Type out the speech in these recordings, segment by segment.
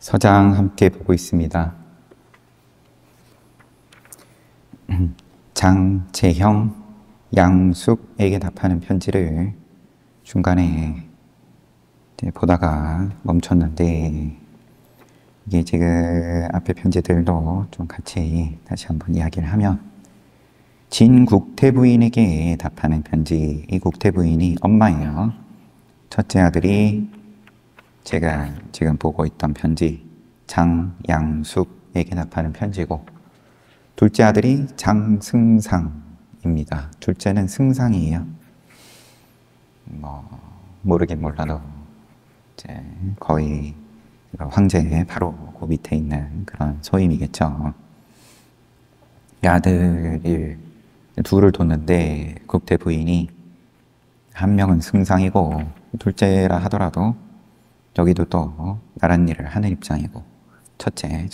서장 함께 보고 있습니다. 장재형, 양숙에게 답하는 편지를 중간에 보다가 멈췄는데, 이게 지금 앞에 편지들도 좀 같이 다시 한번 이야기를 하면, 진국태 부인에게 답하는 편지, 이 국태 부인이 엄마예요. 첫째 아들이 제가 지금 보고 있던 편지, 장양숙에게 답하는 편지고, 둘째 아들이 장승상입니다. 둘째는 승상이에요. 모르긴 몰라도 이제 거의 황제 바로 그 밑에 있는 그런 소임이겠죠. 아들을 둘을 뒀는데 국태 부인이 한 명은 승상이고 둘째라 하더라도 여기도 또 나란 일을 하는 입장이고 첫째.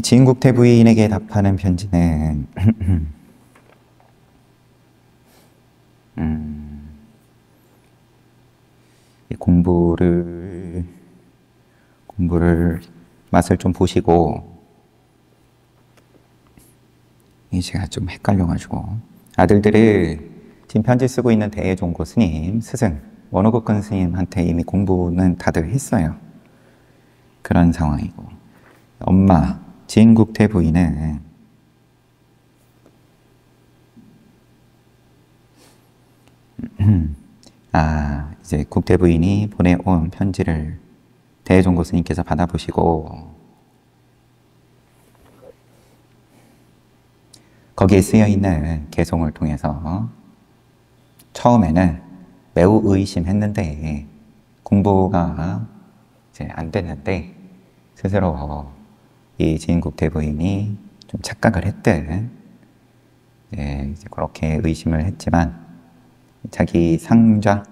진국태 부인에게 답하는 편지는 공부를 맛을 좀 보시고, 제가 좀 헷갈려가지고 아들들을 지금 편지 쓰고 있는 대종고 스님, 스승 원호국근 스님한테 이미 공부는 다들 했어요. 그런 상황이고, 엄마 진국태 부인은 이제 국태 부인이 보내온 편지를 대종고 스님께서 받아보시고 거기에 쓰여 있는 개송을 통해서 처음에는 매우 의심했는데 공부가 이제 안 됐는데 스스로 이 진국태 부인이 좀 착각을 했든 이제 그렇게 의심을 했지만 자기 상좌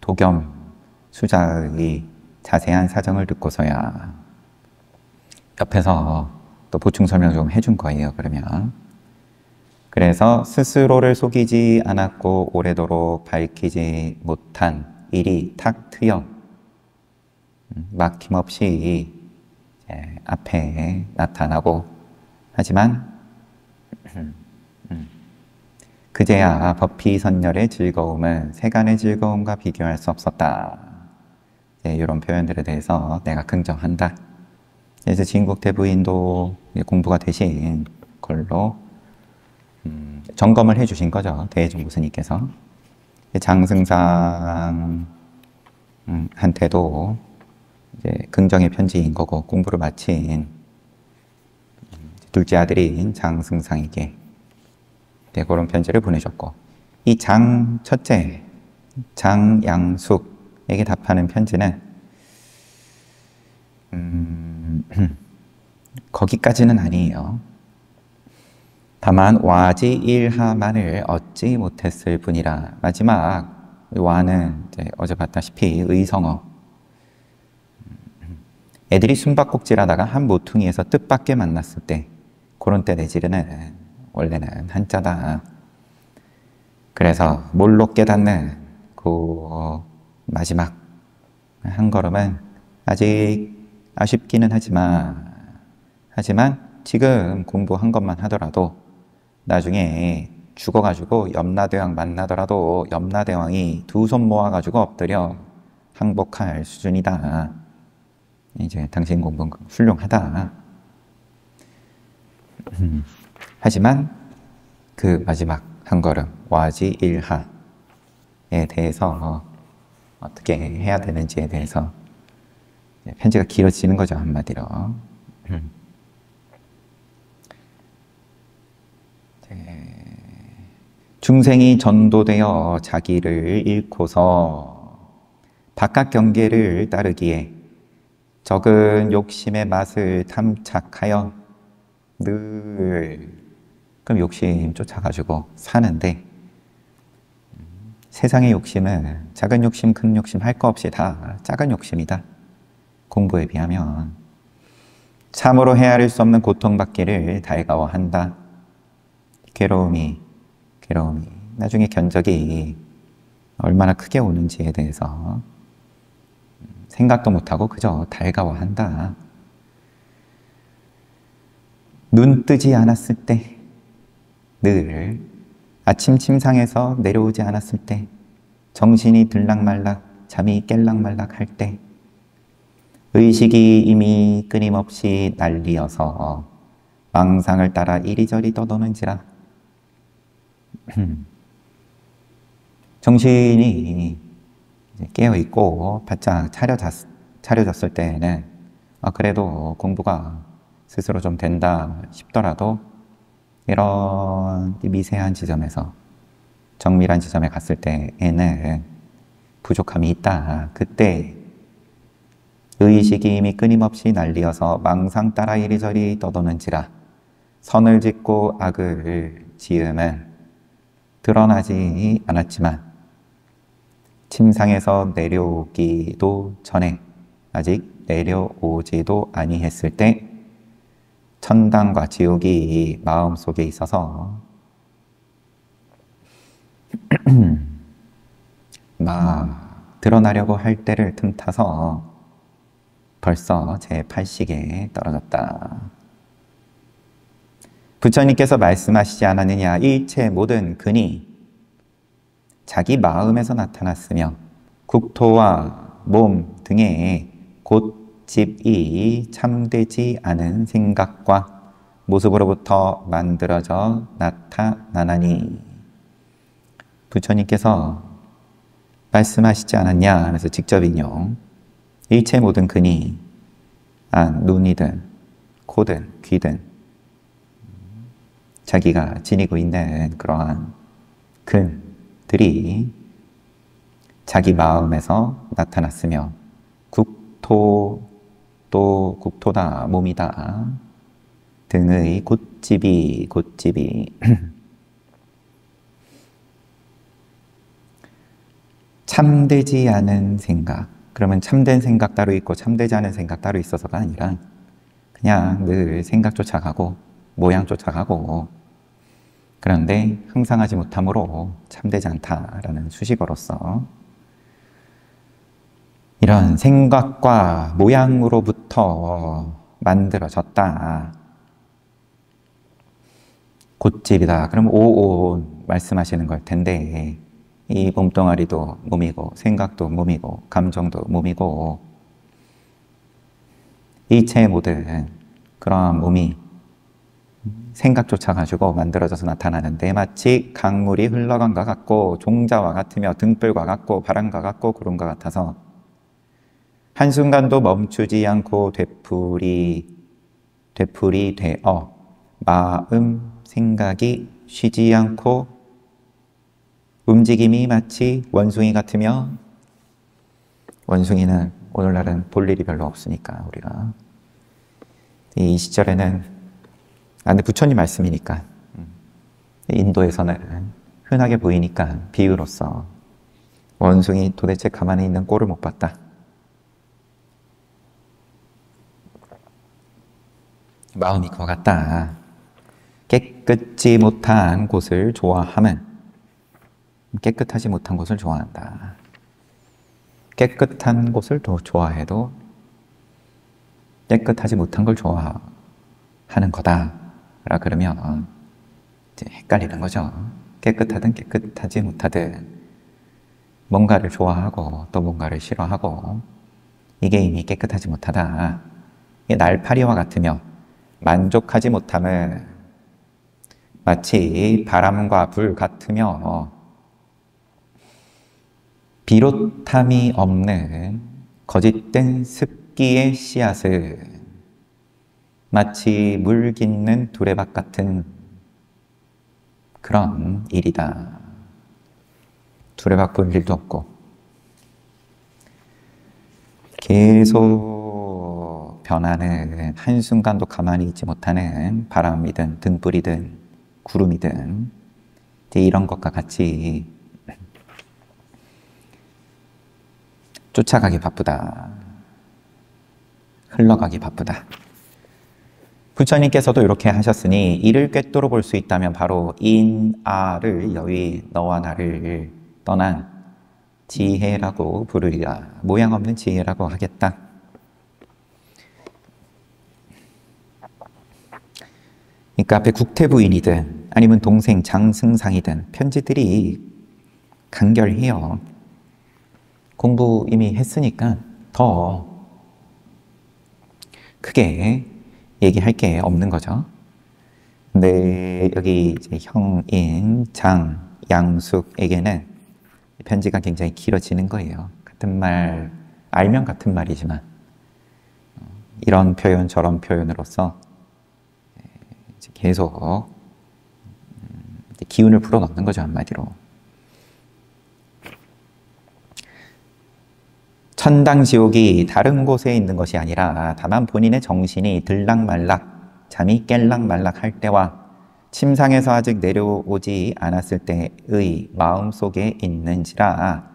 도겸 수작의 자세한 사정을 듣고서야 옆에서 또 보충 설명 좀 해준 거예요. 그래서 스스로를 속이지 않았고 오래도록 밝히지 못한 일이 탁 트여 막힘없이 앞에 나타나고, 하지만 그제야 법피선열의 즐거움은 세간의 즐거움과 비교할 수 없었다. 이런 표현들에 대해서 내가 긍정한다. 그래서 진국태 부인도 공부가 되신 걸로 점검을 해주신 거죠. 대종고 스님께서. 장승상한테도 이제 긍정의 편지인 거고, 공부를 마친 둘째 아들인 장승상에게 그런 편지를 보내줬고, 이 첫째 장양숙에게 답하는 편지는 거기까지는 아니에요. 다만 와지일하만을 얻지 못했을 뿐이라. 마지막 와는 이제 어제 봤다시피 의성어. 애들이 숨바꼭질하다가 한 모퉁이에서 뜻밖의 만났을 때, 그런 때 내지르는 원래는 한자다. 그래서 몰로 깨닫는 그 마지막 한 걸음은 아직 아쉽기는 하지만 지금 공부한 것만 하더라도 나중에 죽어가지고 염라대왕 만나더라도 염라대왕이 두 손 모아가지고 엎드려 항복할 수준이다. 이제 당신 공부는 훌륭하다. 하지만 그 마지막 한 걸음 와지일하에 대해서 어떻게 해야 되는지에 대해서 편지가 길어지는 거죠, 한마디로. 중생이 전도되어 자기를 잃고서 바깥 경계를 따르기에 적은 욕심의 맛을 탐착하여 늘 그럼 욕심 쫓아가지고 사는데, 세상의 욕심은 작은 욕심, 큰 욕심 할 거 없이 다 작은 욕심이다. 공부에 비하면 참으로 헤아릴 수 없는 고통받기를 달가워한다. 괴로움이 나중에 견적이 얼마나 크게 오는지에 대해서 생각도 못하고 그저 달가워한다. 눈 뜨지 않았을 때, 늘 아침 침상에서 내려오지 않았을 때, 정신이 들락말락, 잠이 깰락말락 할 때, 의식이 이미 끊임없이 난리어서 망상을 따라 이리저리 떠도는지라. 정신이 깨어있고 바짝 차려졌을 때에는 그래도 공부가 스스로 좀 된다 싶더라도 이런 미세한 지점에서 정밀한 지점에 갔을 때에는 부족함이 있다. 그때 의식이 이미 끊임없이 난리어서 망상 따라 이리저리 떠도는지라 선을 짓고 악을 지음은 드러나지 않았지만 침상에서 내려오기도 전에 아직 내려오지도 아니했을 때 천당과 지옥이 마음속에 있어서 막 드러나려고 할 때를 틈타서 벌써 제8식에 떨어졌다. 부처님께서 말씀하시지 않았느냐. 일체 모든 근이 자기 마음에서 나타났으며 국토와 몸 등의 곧집이 참되지 않은 생각과 모습으로부터 만들어져 나타나나니. 부처님께서 말씀하시지 않았냐 하면서 직접 인용. 일체 모든 근이 눈이든 코든 귀든 자기가 지니고 있는 그러한 근들이 자기 마음에서 나타났으며 국토 또 국토다 몸이다 등의 곧집이 참되지 않은 생각. 그러면 참된 생각 따로 있고 참되지 않은 생각 따로 있어서가 아니라 그냥 늘 생각 쫓아가고 모양 쫓아가고 그런데 항상 하지 못함으로 참되지 않다라는 수식어로서 이런 생각과 모양으로부터 만들어졌다. 곧집이다. 그럼 오온 말씀하시는 걸 텐데 이 몸뚱아리도 몸이고 생각도 몸이고 감정도 몸이고 이체의 모든 그러한 몸이 생각 쫓아가지고 만들어져서 나타나는데 마치 강물이 흘러간 것 같고 종자와 같으며 등불과 같고 바람과 같고 구름과 같아서 한순간도 멈추지 않고 되풀이 되어 마음 생각이 쉬지 않고 움직임이 마치 원숭이 같으며 원숭이는 오늘날은 볼 일이 별로 없으니까 우리가 이 시절에는 근데 부처님 말씀이니까 인도에서는 흔하게 보이니까 비유로서 원숭이 도대체 가만히 있는 꼴을 못 봤다. 마음이 그와 같다. 깨끗지 못한 곳을 좋아함은 깨끗하지 못한 곳을 좋아한다. 깨끗한 곳을 더 좋아해도 깨끗하지 못한 걸 좋아하는 거다. 라 그러면 이제 헷갈리는 거죠. 깨끗하든 깨끗하지 못하든 뭔가를 좋아하고 또 뭔가를 싫어하고 이게 이미 깨끗하지 못하다. 이게 날파리와 같으며 만족하지 못함은 마치 바람과 불 같으며 비롯함이 없는 거짓된 습기의 씨앗은 마치 물 깃는 두레박 같은 그런 일이다. 두레박 볼 일도 없고 계속 변하는 한순간도 가만히 있지 못하는 바람이든 등불이든 구름이든 이제 이런 것과 같이 쫓아가기 바쁘다. 흘러가기 바쁘다. 부처님께서도 이렇게 하셨으니 이를 꿰뚫어 볼 수 있다면 바로 인, 아를 여의 너와 나를 떠난 지혜라고 부르리라. 모양 없는 지혜라고 하겠다. 그러니까 앞에 국태부인이든 아니면 동생 장승상이든 편지들이 간결해요. 공부 이미 했으니까 더 크게 얘기할 게 없는 거죠. 근데 여기 이제 형인 장 양숙에게는 편지가 굉장히 길어지는 거예요. 같은 말, 알면 같은 말이지만 이런 표현 저런 표현으로서 계속 기운을 불어넣는 거죠, 한마디로. 천당지옥이 다른 곳에 있는 것이 아니라 다만 본인의 정신이 들락말락, 잠이 깰락말락 할 때와 침상에서 아직 내려오지 않았을 때의 마음속에 있는지라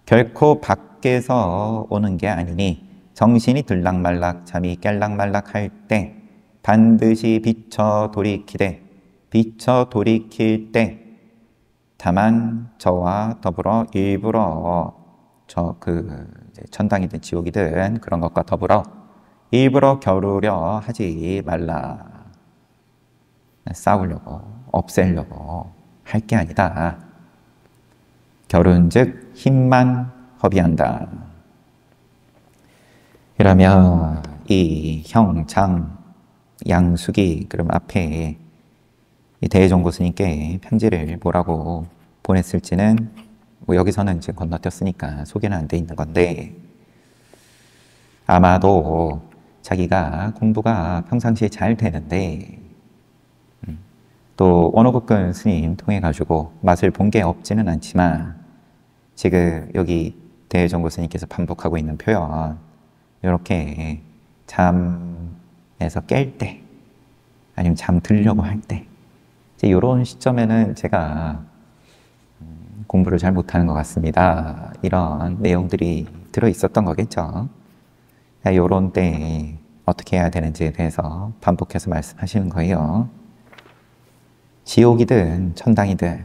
결코 밖에서 오는 게 아니니 정신이 들락말락, 잠이 깰락말락 할 때 반드시 비쳐 돌이킬 때 다만 저와 더불어 일부러 천당이든 지옥이든 그런 것과 더불어 일부러 겨루려 하지 말라. 싸우려고, 없애려고 할 게 아니다. 겨룬즉 힘만 허비한다. 그러면 이 형, 장, 양숙이 그럼 앞에 이 대종고 스님께 편지를 뭐라고 보냈을지는 뭐 여기서는 지금 건너뛰었으니까 소개는 안 돼 있는 건데 아마도 자기가 공부가 평상시에 잘 되는데 또 원호국근 스님 통해 가지고 맛을 본 게 없지는 않지만 지금 여기 대종고 스님께서 반복하고 있는 표현 이렇게 잠에서 깰 때 아니면 잠들려고 할 때 이제 이런 시점에는 제가 공부를 잘 못하는 것 같습니다. 이런 내용들이 들어있었던 거겠죠. 이런 때 어떻게 해야 되는지에 대해서 반복해서 말씀하시는 거예요. 지옥이든 천당이든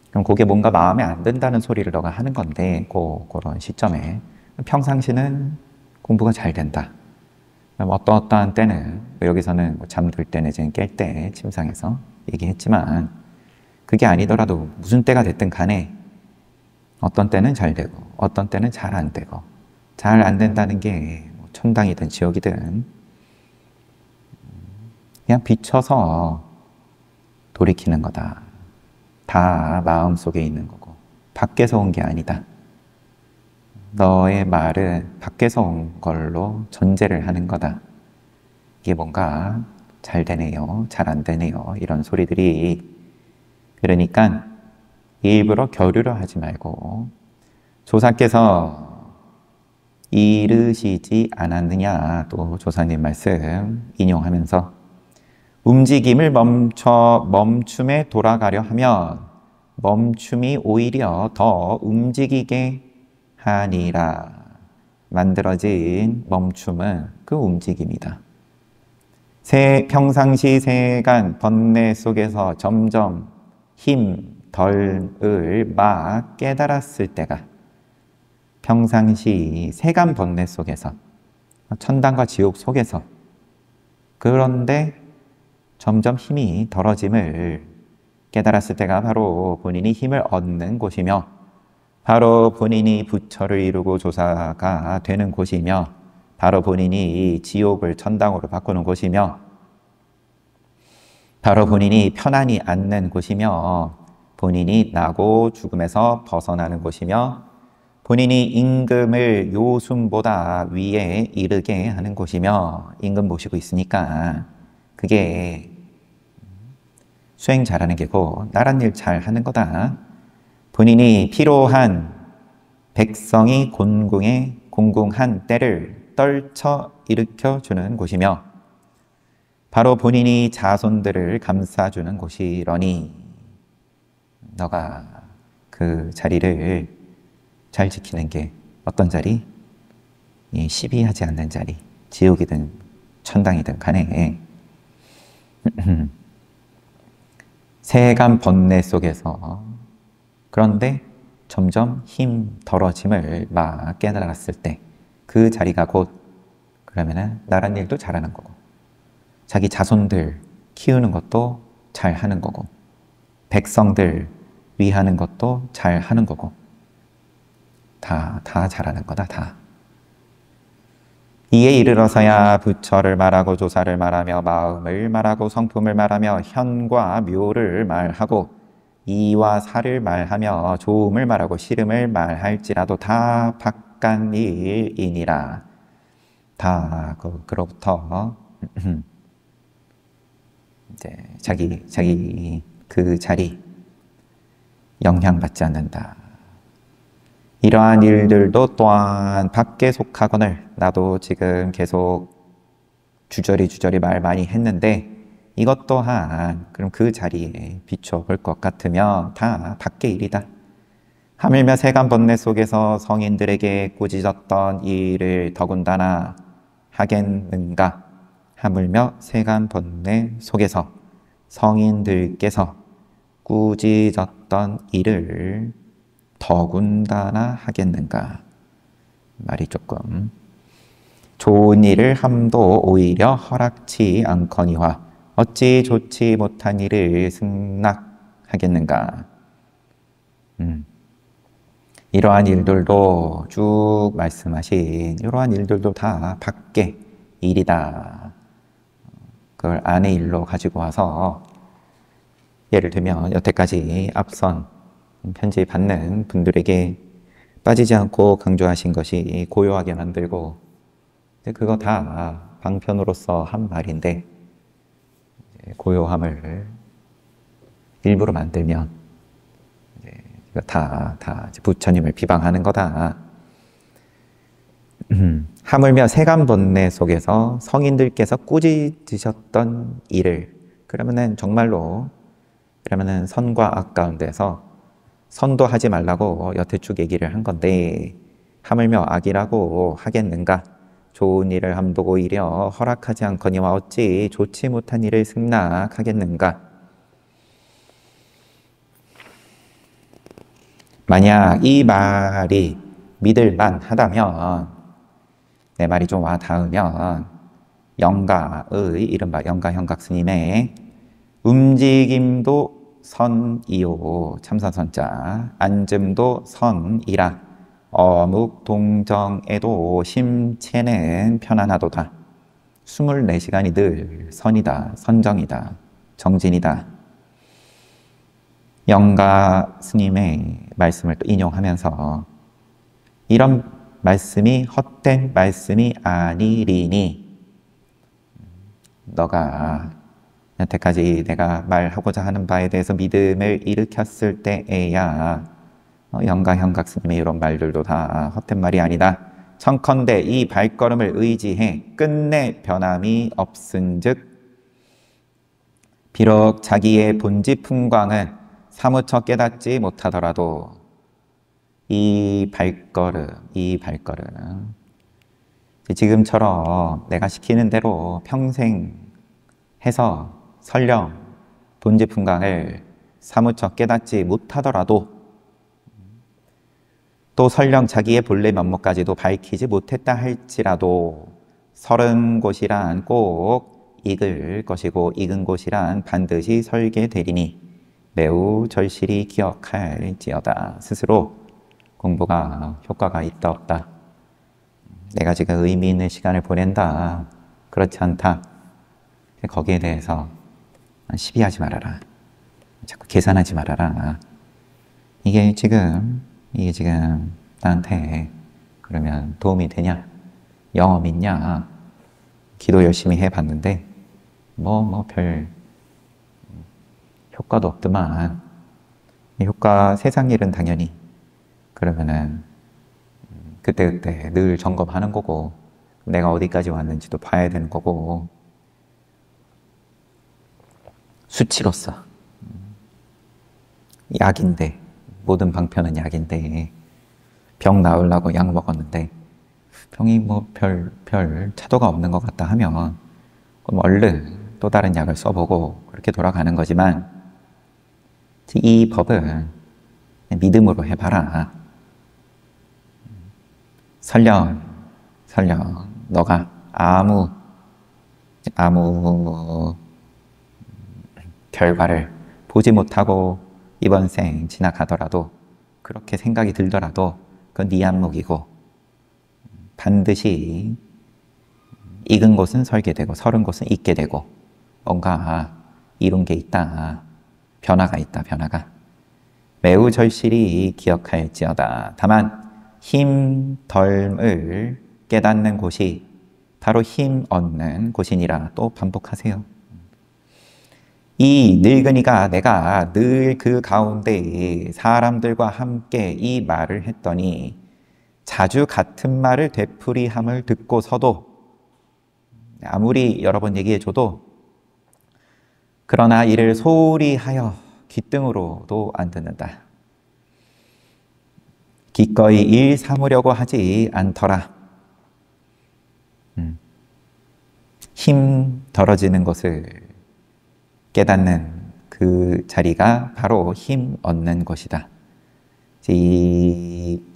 그럼 그게 뭔가 마음에 안 든다는 소리를 너가 하는 건데 그런 시점에 평상시는 공부가 잘 된다. 어떠한 때는 여기서는 잠들 때 내지는 깰 때 침상에서 얘기했지만 그게 아니더라도 무슨 때가 됐든 간에 어떤 때는 잘 되고 어떤 때는 잘 안 되고 잘 안 된다는 게 천당이든 지옥이든 그냥 비춰서 돌이키는 거다. 다 마음속에 있는 거고 밖에서 온 게 아니다. 너의 말은 밖에서 온 걸로 전제를 하는 거다. 이게 뭔가 잘 되네요, 잘 안 되네요 이런 소리들이 그러니까 일부러 겨루려 하지 말고 조사께서 이르시지 않았느냐 또 조사님 말씀 인용하면서 움직임을 멈춤에 돌아가려 하면 멈춤이 오히려 더 움직이게 하니라. 만들어진 멈춤은 그 움직임이다. 평상시 세간 번뇌 속에서 점점 힘 덜을 막 깨달았을 때가 평상시 세간 번뇌 속에서 천당과 지옥 속에서 그런데 점점 힘이 덜어짐을 깨달았을 때가 바로 본인이 힘을 얻는 곳이며 바로 본인이 부처를 이루고 조사가 되는 곳이며 바로 본인이 지옥을 천당으로 바꾸는 곳이며 바로 본인이 편안히 앉는 곳이며 본인이 나고 죽음에서 벗어나는 곳이며 본인이 임금을 요순보다 위에 이르게 하는 곳이며 임금 모시고 있으니까 그게 수행 잘하는 게고 나란 일 잘하는 거다. 본인이 필요한 백성이 공궁한 때를 떨쳐 일으켜주는 곳이며 바로 본인이 자손들을 감싸주는 곳이러니 너가 그 자리를 잘 지키는 게 어떤 자리? 시비하지 않는 자리, 지옥이든 천당이든 간에 세간 번뇌 속에서 그런데 점점 힘 덜어짐을 막 깨달았을 때 그 자리가 곧 그러면은 나란 일도 잘하는 거고, 자기 자손들 키우는 것도 잘하는 거고, 백성들 위하는 것도 잘하는 거고, 다 잘하는 거다, 다. 이에 이르러서야 부처를 말하고 조사를 말하며 마음을 말하고 성품을 말하며 현과 묘를 말하고 이와 사를 말하며 좋음을 말하고 싫음을 말할지라도 다 바깥일이니라. 다 그로부터 이제 자기 그 자리 영향받지 않는다. 이러한 일들도 또한 밖에 속하거늘, 나도 지금 계속 주저리 말 많이 했는데 이것 또한 그럼 그 자리에 비춰볼 것 같으면 다 밖의 일이다. 하물며 세간 번뇌 속에서 성인들에게 꾸짖었던 일을 더군다나 하겠는가? 하물며 세간 번뇌 속에서 성인들께서 꾸짖었던 일을 더군다나 하겠는가? 말이 조금, 좋은 일을 함도 오히려 허락치 않거니와 어찌 좋지 못한 일을 승낙하겠는가? 이러한 일들도 쭉 말씀하신 이러한 일들도 다 밖의 일이다. 그걸 안의 일로 가지고 와서 예를 들면 여태까지 앞선 편지 받는 분들에게 빠지지 않고 강조하신 것이 고요하게 만들고, 그거 다 방편으로서 한 말인데 고요함을 일부러 만들면 다 부처님을 비방하는 거다. 하물며 세간 번뇌 속에서 성인들께서 꾸짖으셨던 일을, 그러면은 정말로 그러면은 선과 악 가운데서 선도 하지 말라고 여태 쭉 얘기를 한 건데 하물며 악이라고 하겠는가? 좋은 일을 함도 오히려 허락하지 않거니와 어찌 좋지 못한 일을 승낙하겠는가? 만약 이 말이 믿을만 하다면, 내 말이 좀 와 닿으면 영가의 이른바 영가현각 스님의 움직임도 선이요 참선선자, 앉음도 선이라 어묵 동정에도 심체는 편안하도다. 24시간이 늘 선이다, 선정이다, 정진이다. 영가 스님의 말씀을 또 인용하면서 이런 말씀이 헛된 말씀이 아니리니, 너가 여태까지 내가 말하고자 하는 바에 대해서 믿음을 일으켰을 때에야 영가현각 스님의 이런 말들도 다 헛된 말이 아니다. 청컨대 이 발걸음을 의지해 끝내 변함이 없은즉, 비록 자기의 본지 풍광을 사무쳐 깨닫지 못하더라도 이 발걸음 지금처럼 내가 시키는 대로 평생 해서 설령 본지 풍광을 사무쳐 깨닫지 못하더라도, 또 설령 자기의 본래 면목까지도 밝히지 못했다 할지라도 30곳이란 꼭 익을 것이고 익은 곳이란 반드시 설계되리니 매우 절실히 기억할지어다. 스스로 공부가 효과가 있다 없다, 내가 지금 의미 있는 시간을 보낸다, 그렇지 않다, 거기에 대해서 시비하지 말아라, 자꾸 계산하지 말아라. 이게 지금 나한테 그러면 도움이 되냐? 영험 있냐? 기도 열심히 해봤는데 별 효과도 없더만. 효과, 세상 일은 당연히 그러면은 그때그때 늘 점검하는 거고, 내가 어디까지 왔는지도 봐야 되는 거고, 수치로서 약인데, 모든 방편은 약인데 병 나으려고 약 먹었는데 병이 별 차도가 없는 것 같다 하면 그럼 얼른 또 다른 약을 써보고 그렇게 돌아가는 거지만, 이 법은 믿음으로 해봐라. 설령 너가 아무 결과를 보지 못하고 이번 생 지나가더라도, 그렇게 생각이 들더라도 그건 네 안목이고, 반드시 익은 곳은 설게 되고 설은 곳은 익게 되고, 뭔가 이룬 게 있다. 변화가 있다. 변화가. 매우 절실히 기억할지어다. 다만 힘 덜을 깨닫는 곳이 바로 힘 얻는 곳이니라. 또 반복하세요. 이 늙은이가 내가 늘 그 가운데 사람들과 함께 이 말을 했더니 자주 같은 말을 되풀이함을 듣고서도, 아무리 여러 번 얘기해줘도 그러나 이를 소홀히 하여 귓등으로도 안 듣는다. 기꺼이 일 삼으려고 하지 않더라. 힘 덜어지는 것을 깨닫는 그 자리가 바로 힘 얻는 것이다.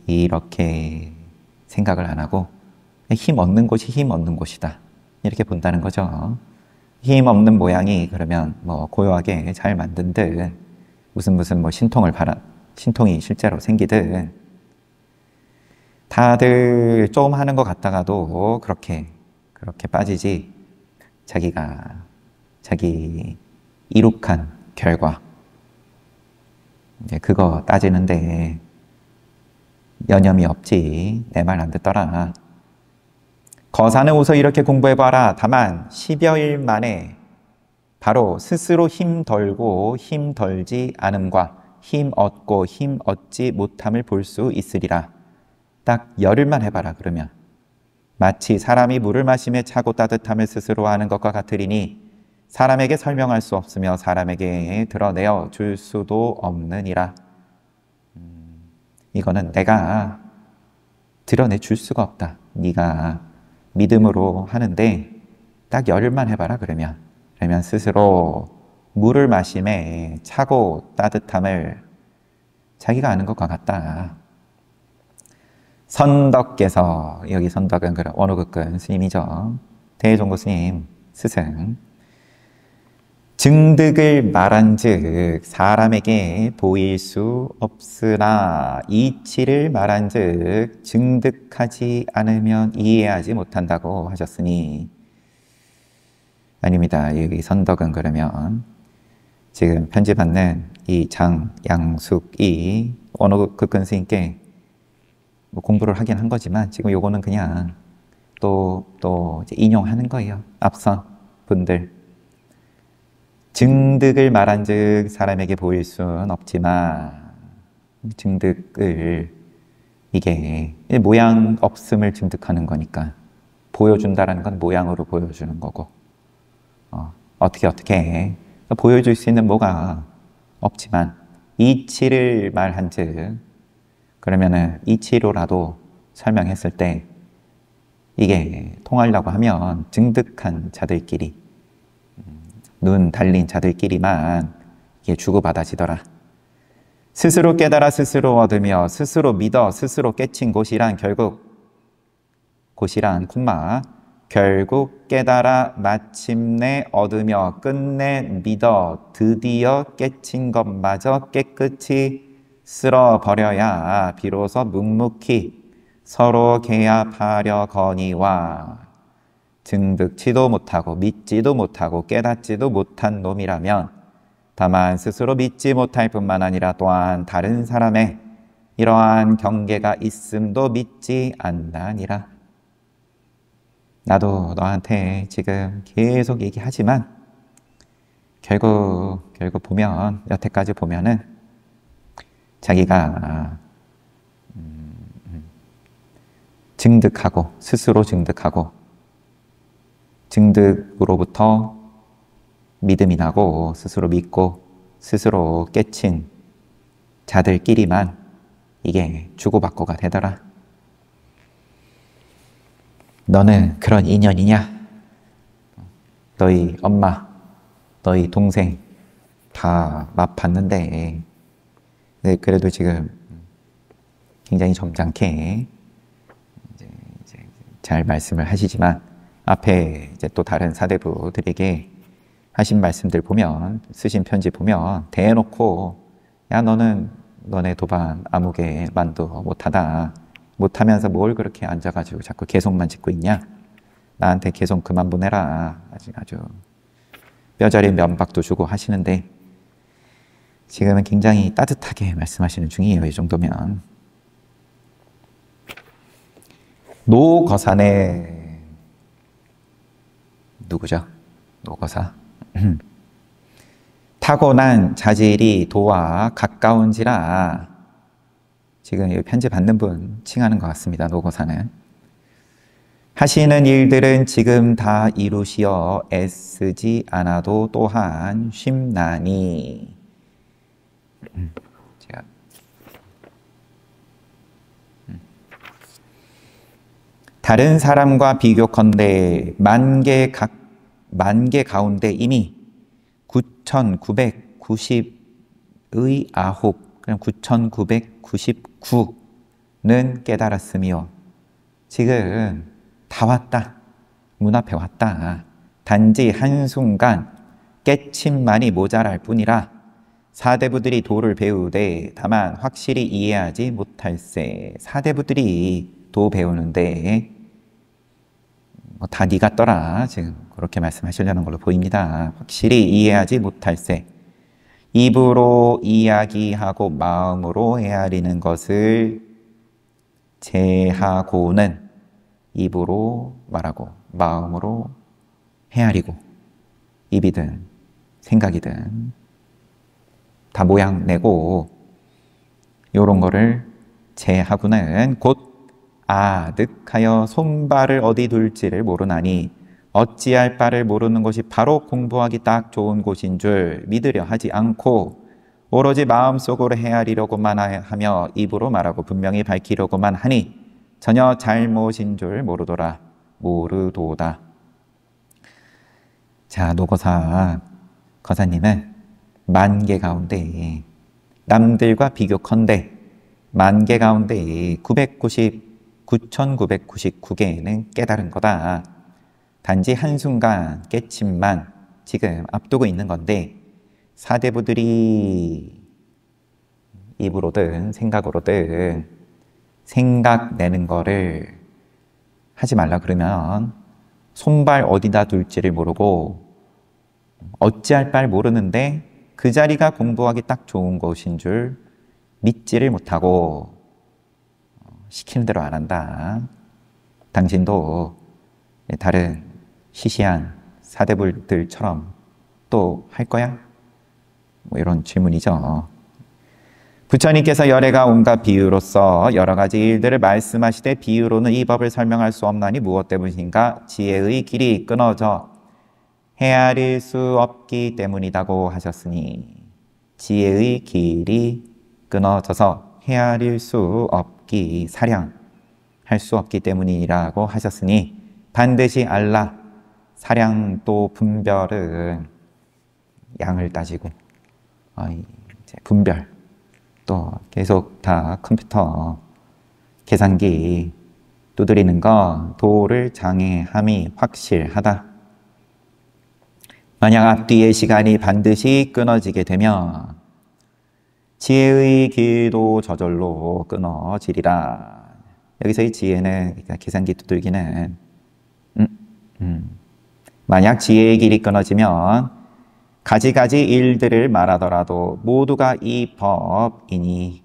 이렇게 생각을 안 하고 힘 얻는 곳이 힘 얻는 곳이다. 이렇게 본다는 거죠. 힘 없는 모양이 그러면 뭐 고요하게 잘 만든든 무슨 뭐 신통이 실제로 생기든, 다들 좀 하는 것 같다가도 그렇게 빠지지, 자기 이룩한 결과, 이제 그거 따지는데 여념이 없지. 내 말 안 듣더라. 거사는 우선 이렇게 공부해봐라. 다만 10여일 만에 바로 스스로 힘 덜고 힘 덜지 않음과 힘 얻고 힘 얻지 못함을 볼 수 있으리라. 딱 열흘만 해봐라. 그러면 마치 사람이 물을 마시며 차고 따뜻함을 스스로 하는 것과 같으리니 사람에게 설명할 수 없으며 사람에게 드러내어 줄 수도 없느니라. 이거는 내가 드러내 줄 수가 없다. 네가 믿음으로 하는데 딱 열흘만 해봐라. 그러면 스스로 물을 마심에 차고 따뜻함을 자기가 아는 것과 같다. 선덕께서, 여기 선덕은 원호극근 스님이죠. 대종고 스님 스승. 증득을 말한즉 사람에게 보일 수 없으나 이치를 말한즉 증득하지 않으면 이해하지 못한다고 하셨으니, 아닙니다. 여기 선덕은 그러면 지금 편지받는 이 장양숙이 원호극근 스님께 뭐 공부를 하긴 한 거지만 지금 요거는 그냥 또 이제 인용하는 거예요. 앞선 분들. 증득을 말한즉 사람에게 보일 수는 없지만, 증득을, 이게 모양 없음을 증득하는 거니까, 보여준다라는 건 모양으로 보여주는 거고, 어떻게 보여줄 수 있는 뭐가 없지만 이치를 말한즉, 그러면은 이치로라도 설명했을 때 이게 통하려고 하면 증득한 자들끼리, 눈 달린 자들끼리만 이게 주고받아지더라. 스스로 깨달아 스스로 얻으며 스스로 믿어 스스로 깨친 곳이란 결국 깨달아 마침내 얻으며 끝내 믿어 드디어 깨친 것마저 깨끗이 쓸어버려야 비로소 묵묵히 서로 개합하려거니와, 증득치도 못하고 믿지도 못하고 깨닫지도 못한 놈이라면 다만 스스로 믿지 못할 뿐만 아니라 또한 다른 사람의 이러한 경계가 있음도 믿지 않나니라. 나도 너한테 지금 계속 얘기하지만 결국 보면, 여태까지 보면은 자기가 증득하고 스스로 증득하고 증득으로부터 믿음이 나고 스스로 믿고 스스로 깨친 자들끼리만 이게 주고받고가 되더라. 너는 그런 인연이냐? 너희 엄마, 너희 동생 다 맛 봤는데 네, 그래도 지금 굉장히 점잖게 이제 잘 말씀을 하시지만 앞에 이제 또 다른 사대부들에게 하신 말씀들 보면, 쓰신 편지 보면 대놓고 야 너는 너네 도반 아무개 만도 못하다, 못하면서 뭘 그렇게 앉아가지고 자꾸 개송만 짓고 있냐, 나한테 개송 그만 보내라, 아주 뼈저린 면박도 주고 하시는데 지금은 굉장히 따뜻하게 말씀하시는 중이에요. 이 정도면. 노거사네 누구죠? 노거사. 타고난 자질이 도와 가까운지라, 지금 이 편지 받는 분 칭하는 것 같습니다. 노거사는. 하시는 일들은 지금 다 이루시어 애쓰지 않아도 또한 쉽나니. 제가 다른 사람과 비교컨대 만개 가운데 이미 9,990의 아홉, 그럼 9,999는 깨달았으며 지금 다 왔다, 문 앞에 왔다. 단지 한순간 깨침만이 모자랄 뿐이라 사대부들이 도를 배우되 다만 확실히 이해하지 못할세. 사대부들이 도 배우는데 다 네가 떠라, 지금 그렇게 말씀하시려는 걸로 보입니다. 확실히 이해하지 못할세. 입으로 이야기하고 마음으로 헤아리는 것을 제하고는, 입으로 말하고 마음으로 헤아리고, 입이든 생각이든 다 모양 내고 요런 거를 제하고는 곧 아득하여 손발을 어디 둘지를 모르나니 어찌할 바를 모르는 것이 바로 공부하기 딱 좋은 곳인 줄 믿으려 하지 않고 오로지 마음속으로 헤아리려고만 하며 입으로 말하고 분명히 밝히려고만 하니 전혀 잘못인 줄 모르도다. 자, 노거사 거사님은 만개 가운데, 남들과 비교컨대 만개 가운데 999개는 깨달은 거다. 단지 한순간 깨침만 지금 앞두고 있는 건데 사대부들이 입으로든 생각으로든 생각내는 거를 하지 말라 그러면 손발 어디다 둘지를 모르고 어찌할 바를 모르는데 그 자리가 공부하기 딱 좋은 곳인 줄 믿지를 못하고 시키는 대로 안 한다. 당신도 다른 시시한 사대부들처럼 또 할 거야? 뭐 이런 질문이죠. 부처님께서 열애가 온갖 비유로서 여러 가지 일들을 말씀하시되 비유로는 이 법을 설명할 수 없나니 무엇 때문인가? 지혜의 길이 끊어져 헤아릴 수 없기 때문이라고 하셨으니, 지혜의 길이 끊어져서 헤아릴 수 없기, 사량할 수 없기 때문이라고 하셨으니 반드시 알라. 사량 또 분별은 양을 따지고, 이제 분별 또 계속 다 컴퓨터 계산기 두드리는 거 도를 장애함이 확실하다. 만약 앞뒤의 시간이 반드시 끊어지게 되면 지혜의 길도 저절로 끊어지리라. 여기서의 지혜는, 그러니까 계산기 두들기는 만약 지혜의 길이 끊어지면 가지가지 일들을 말하더라도 모두가 이 법이니라.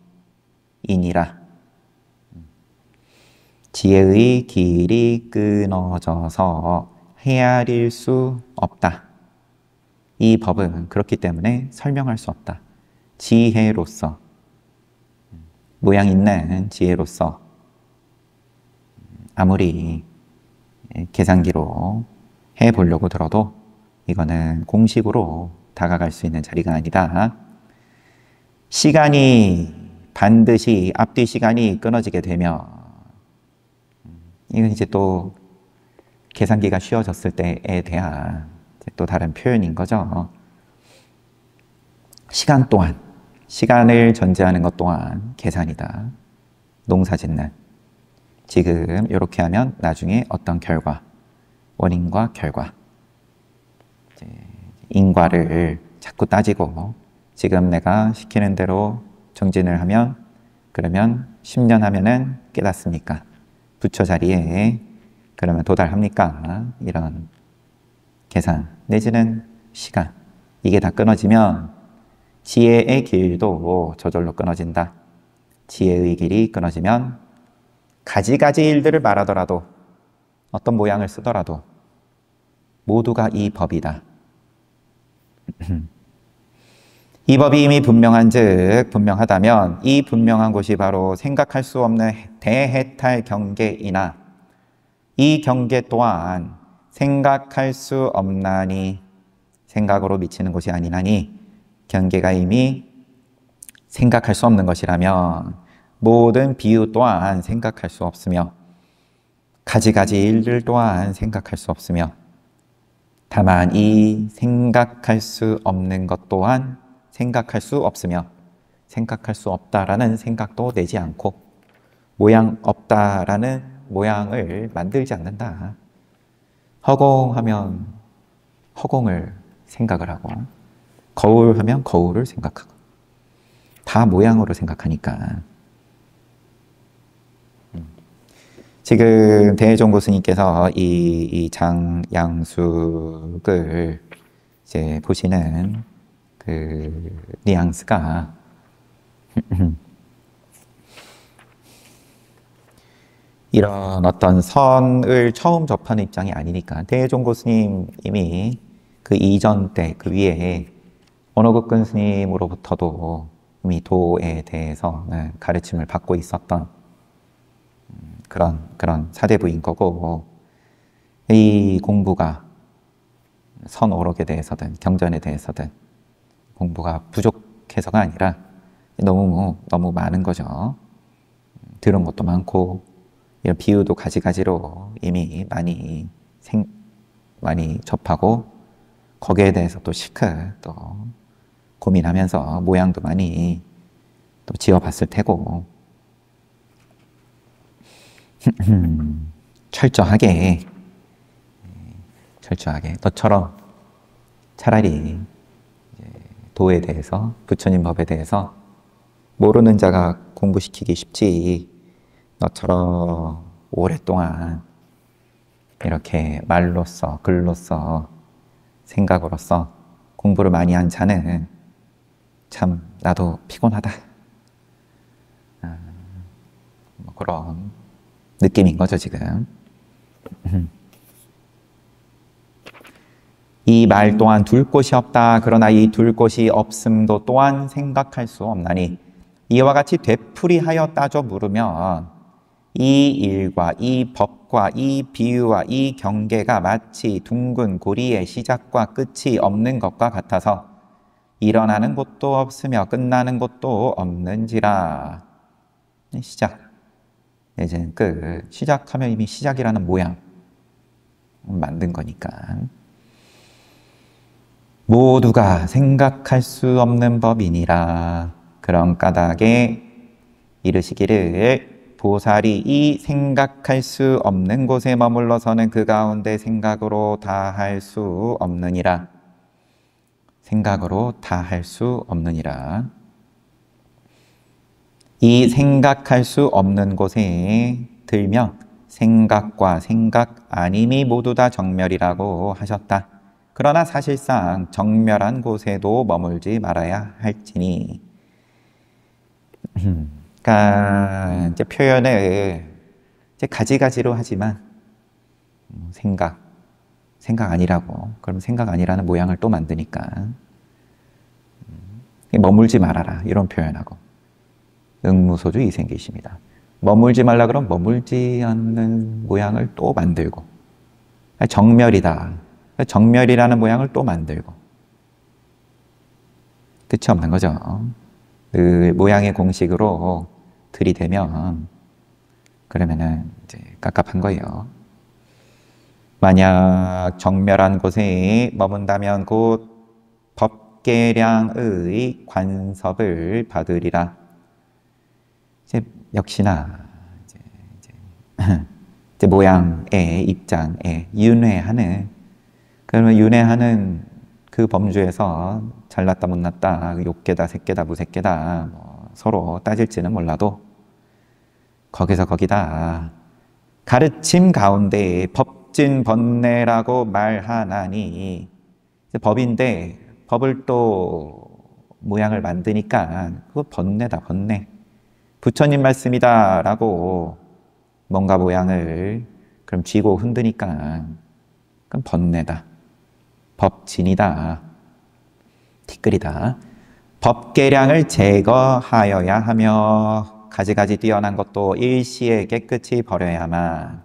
지혜의 길이 끊어져서 헤아릴 수 없다. 이 법은 그렇기 때문에 설명할 수 없다. 지혜로서, 모양 있는 지혜로서 아무리 계산기로 해보려고 들어도 이거는 공식으로 다가갈 수 있는 자리가 아니다. 시간이 반드시 앞뒤 시간이 끊어지게 되면, 이건 이제 또 계산기가 쉬워졌을 때에 대한 또 다른 표현인 거죠. 시간 시간을 전제하는 것 또한 계산이다. 농사짓는. 지금 이렇게 하면 나중에 어떤 결과, 원인과 결과, 인과를 자꾸 따지고 지금 내가 시키는 대로 정진을 하면 그러면 10년 하면은 깨닫습니까? 부처 자리에 그러면 도달합니까? 이런 계산 내지는 시간, 이게 다 끊어지면 지혜의 길도 저절로 끊어진다. 지혜의 길이 끊어지면 가지가지 일들을 말하더라도 어떤 모양을 쓰더라도 모두가 이 법이다. 이 법이 이미 분명한즉 분명하다면 이 분명한 곳이 바로 생각할 수 없는 대해탈 경계이나 이 경계 또한 생각할 수 없나니 생각으로 미치는 곳이 아니나니 경계가 이미 생각할 수 없는 것이라면 모든 비유 또한 생각할 수 없으며 가지가지 일들 또한 생각할 수 없으며 다만 이 생각할 수 없는 것 또한 생각할 수 없으며 생각할 수 없다라는 생각도 내지 않고 모양 없다라는 모양을 만들지 않는다. 허공하면 허공을 생각을 하고 거울하면 거울을 생각하고 다 모양으로 생각하니까 지금 대종고 스님께서 이 장양숙을 이제 보시는 그 뉘앙스가 이런 어떤 선을 처음 접하는 입장이 아니니까 대종고 스님 이미 그 이전 때 그 위에 원호극근 스님으로부터도 이미 도에 대해서 가르침을 받고 있었던 그런 사대부인 거고 이 공부가 선오록에 대해서든 경전에 대해서든 공부가 부족해서가 아니라 너무 많은 거죠. 들은 것도 많고 이런 비유도 가지가지로 이미 많이 접하고 거기에 대해서 또 실컷 또 고민하면서 모양도 많이 또 지어봤을 테고 철저하게 너처럼 차라리 도에 대해서 부처님 법에 대해서 모르는 자가 공부시키기 쉽지 너처럼 오랫동안 이렇게 말로써 글로써 생각으로써 공부를 많이 한 자는 참 나도 피곤하다. 뭐 그런 느낌인 거죠 지금. 이 말 또한 둘 곳이 없다. 그러나 이 둘 곳이 없음도 또한 생각할 수 없나니 이와 같이 되풀이하여 따져 물으면 이 일과 이 법과 이 비유와 이 경계가 마치 둥근 고리의 시작과 끝이 없는 것과 같아서 일어나는 곳도 없으며 끝나는 곳도 없는지라. 시작 내지는 끝. 시작하면 이미 시작이라는 모양 만든 거니까 모두가 생각할 수 없는 법이니라. 그런 까닭에 이르시기를 보살이 이 생각할 수 없는 곳에 머물러서는 그 가운데 생각으로 다 할 수 없느니라. 생각으로 다 할 수 없느니라. 이 생각할 수 없는 곳에 들면 생각과 생각 아님이 모두 다 정멸이라고 하셨다. 그러나 사실상 정멸한 곳에도 머물지 말아야 할지니. 그러니까 이제 표현을 이제 가지가지로 하지만 생각 아니라고. 그럼 생각 아니라는 모양을 또 만드니까 머물지 말아라 이런 표현하고 응무소주 이생기십니다. 머물지 말라 그러면 머물지 않는 모양을 또 만들고 정멸이다. 정멸이라는 모양을 또 만들고 끝이 없는 거죠. 그 모양의 공식으로 들이대면 그러면은 이제 깝깝한 거예요. 만약 정멸한 곳에 머문다면 곧 법 법계량의 관섭을 받으리라. 이제 역시나 이제 모양의 입장에 윤회하는, 그러면 윤회하는 그 범주에서 잘났다 못났다, 욕계다 색계다 무색계다 뭐 서로 따질지는 몰라도 거기서 거기다 가르침 가운데 법진 번뇌라고 말하나니, 법인데 법을 또 모양을 만드니까 그거 번뇌다, 번뇌. 부처님 말씀이다 라고 뭔가 모양을 그럼 쥐고 흔드니까 그럼 번뇌다, 법진이다, 티끌이다. 법계량을 제거하여야 하며 가지가지 뛰어난 것도 일시에 깨끗이 버려야만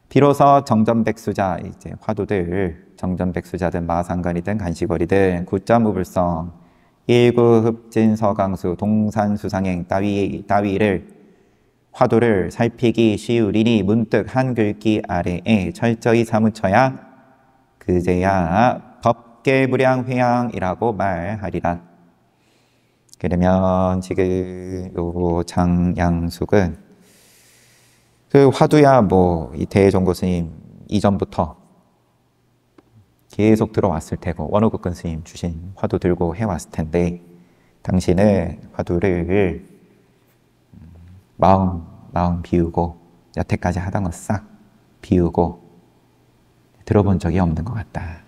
비로소 정전백수자, 이제 화두들, 정전백수자든 마상거리든 간시거리든 구자무불성 일구흡진 서강수 동산수상행 따위를 화두를 살피기 쉬우리니 문득 한 글귀 아래에 철저히 사무쳐야 그제야 법계무량회양이라고 말하리라. 그러면 지금 요 장양숙은 그 화두야 뭐 이 대종고 스님 이전부터 계속 들어왔을 테고 원호국근 스님 주신 화두 들고 해왔을 텐데, 당신은 화두를 마음 비우고 여태까지 하던 거 싹 비우고 들어본 적이 없는 것 같다.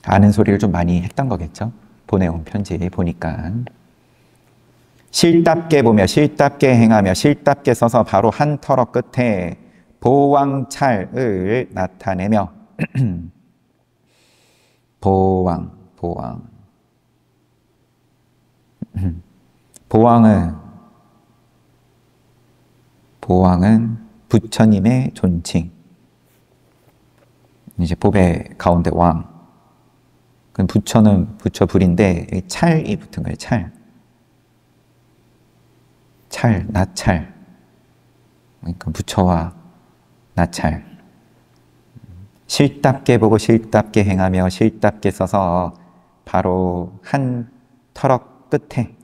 아는 소리를 좀 많이 했던 거겠죠. 보내온 편지 보니까 실답게 보며 실답게 행하며 실답게 써서 바로 한 터럭 끝에 보왕찰을 나타내며 보왕은 부처님의 존칭. 이제 법의 가운데 왕. 그럼 부처는 부처 불인데 찰이 붙은 거예요. 찰, 나찰. 그러니까 부처와 나찰. 실답게 보고 실답게 행하며 실답게 써서 바로 한 터럭 끝에,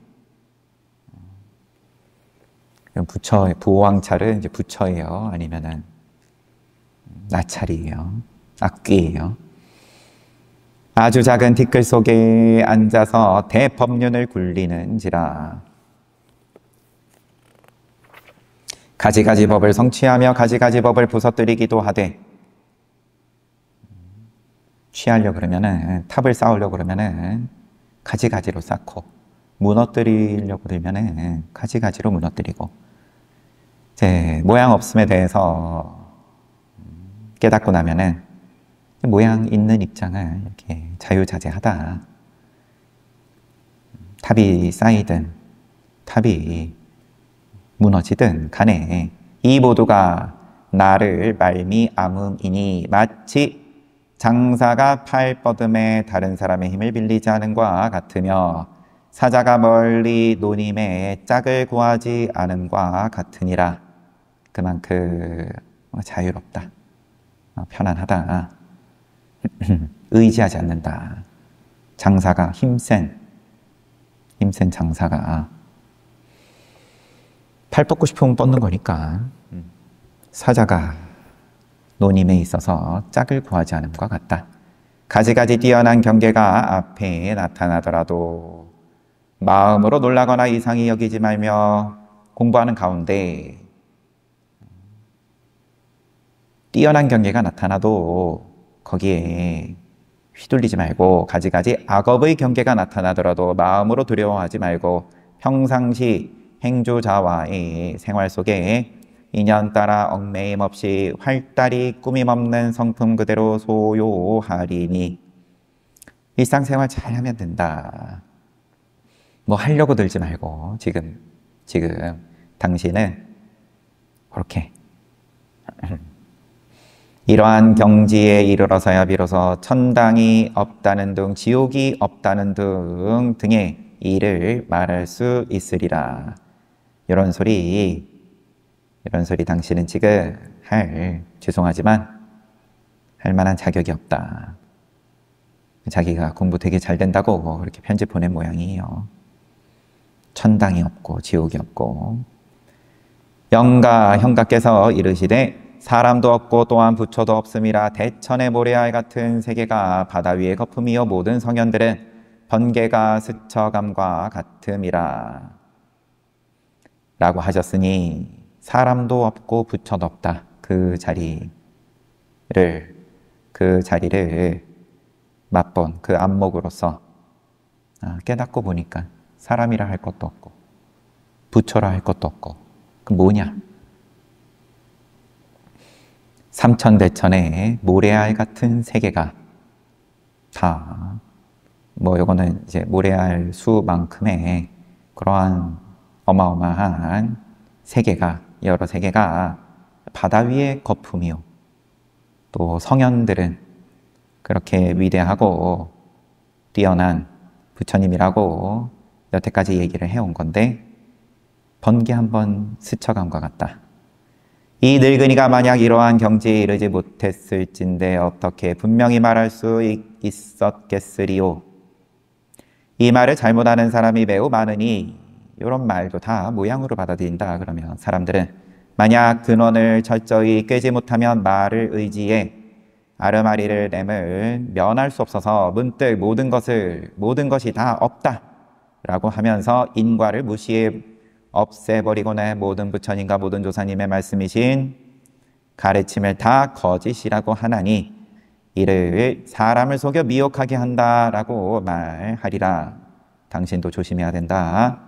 부처, 보왕찰은 이제 부처예요. 아니면은 나찰이에요. 악귀예요. 아주 작은 티끌 속에 앉아서 대법륜을 굴리는지라. 가지가지 법을 성취하며 가지가지 법을 부서뜨리기도 하되, 취하려고 그러면은, 탑을 쌓으려고 그러면은 가지가지로 쌓고, 무너뜨리려고 들면은 가지가지로 무너뜨리고, 이제 모양 없음에 대해서 깨닫고 나면은 모양 있는 입장을 이렇게 자유자재하다. 탑이 쌓이든 탑이 무너지든 간에 이 모두가 나를 말미암음이니 마치 장사가 팔 뻗음에 다른 사람의 힘을 빌리지 않음과 같으며 사자가 멀리 노님의 짝을 구하지 않음과 같으니라. 그만큼 자유롭다, 편안하다, 의지하지 않는다. 장사가 힘센 장사가 팔 뻗고 싶으면 뻗는 거니까 사자가 노님에 있어서 짝을 구하지 않음과 같다. 가지가지 뛰어난 경계가 앞에 나타나더라도 마음으로 놀라거나 이상히 여기지 말며 공부하는 가운데 뛰어난 경계가 나타나도 거기에 휘둘리지 말고, 가지가지 악업의 경계가 나타나더라도 마음으로 두려워하지 말고 평상시 행조자와의 생활 속에 인연 따라 얽매임 없이 활달히 꾸밈없는 성품 그대로 소요하리니. 일상생활 잘하면 된다. 뭐 하려고 들지 말고 지금 당신은 그렇게 이러한 경지에 이르러서야 비로소 천당이 없다는 등 지옥이 없다는 등의 일을 말할 수 있으리라. 이런 소리 당신은 지금 죄송하지만 할 만한 자격이 없다. 자기가 공부 되게 잘 된다고 그렇게 편지 보낸 모양이에요. 천당이 없고 지옥이 없고. 영가 형가께서 이르시되 사람도 없고 또한 부처도 없음이라 대천의 모래알 같은 세계가 바다 위의 거품이요 모든 성현들은 번개가 스쳐감과 같음이라 라고 하셨으니 사람도 없고 부처도 없다. 그 자리를 맛본 그 안목으로서 깨닫고 보니까 사람이라 할 것도 없고 부처라 할 것도 없고 그 뭐냐? 삼천대천의 모래알 같은 세계가 다 요거는 이제 모래알 수만큼의 그러한 어마어마한 세계가 여러 세계가 바다 위의 거품이요. 또 성현들은 그렇게 위대하고 뛰어난 부처님이라고 여태까지 얘기를 해온 건데 번개 한번 스쳐감과 같다. 이 늙은이가 만약 이러한 경지에 이르지 못했을진데 어떻게 분명히 말할 수 있었겠으리요. 이 말을 잘못하는 사람이 매우 많으니 이런 말도 다 모양으로 받아들인다. 그러면 사람들은 만약 근원을 철저히 꿰지 못하면 말을 의지해 아르마리를 램을 면할 수 없어서 문득 모든 것이 다 없다 라고 하면서 인과를 무시해 없애버리고는 모든 부처님과 모든 조사님의 말씀이신 가르침을 다 거짓이라고 하나니 이를 사람을 속여 미혹하게 한다라고 말하리라. 당신도 조심해야 된다.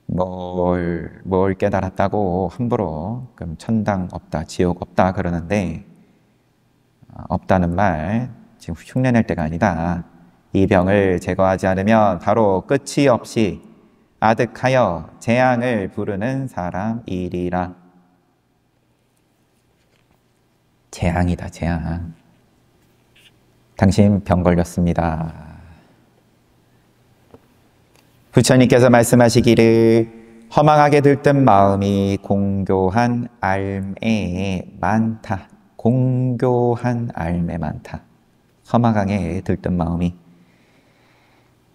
뭘 깨달았다고 함부로 그럼 천당 없다, 지옥 없다 그러는데 없다는 말 지금 흉내낼 때가 아니다. 이 병을 제거하지 않으면 바로 끝이 없이 아득하여 재앙을 부르는 사람이리라. 재앙이다, 재앙. 당신 병 걸렸습니다. 부처님께서 말씀하시기를 허망하게 들뜬 마음이 공교한 앓에 많다. 공교한 앓에 많다. 허망하게 들뜬 마음이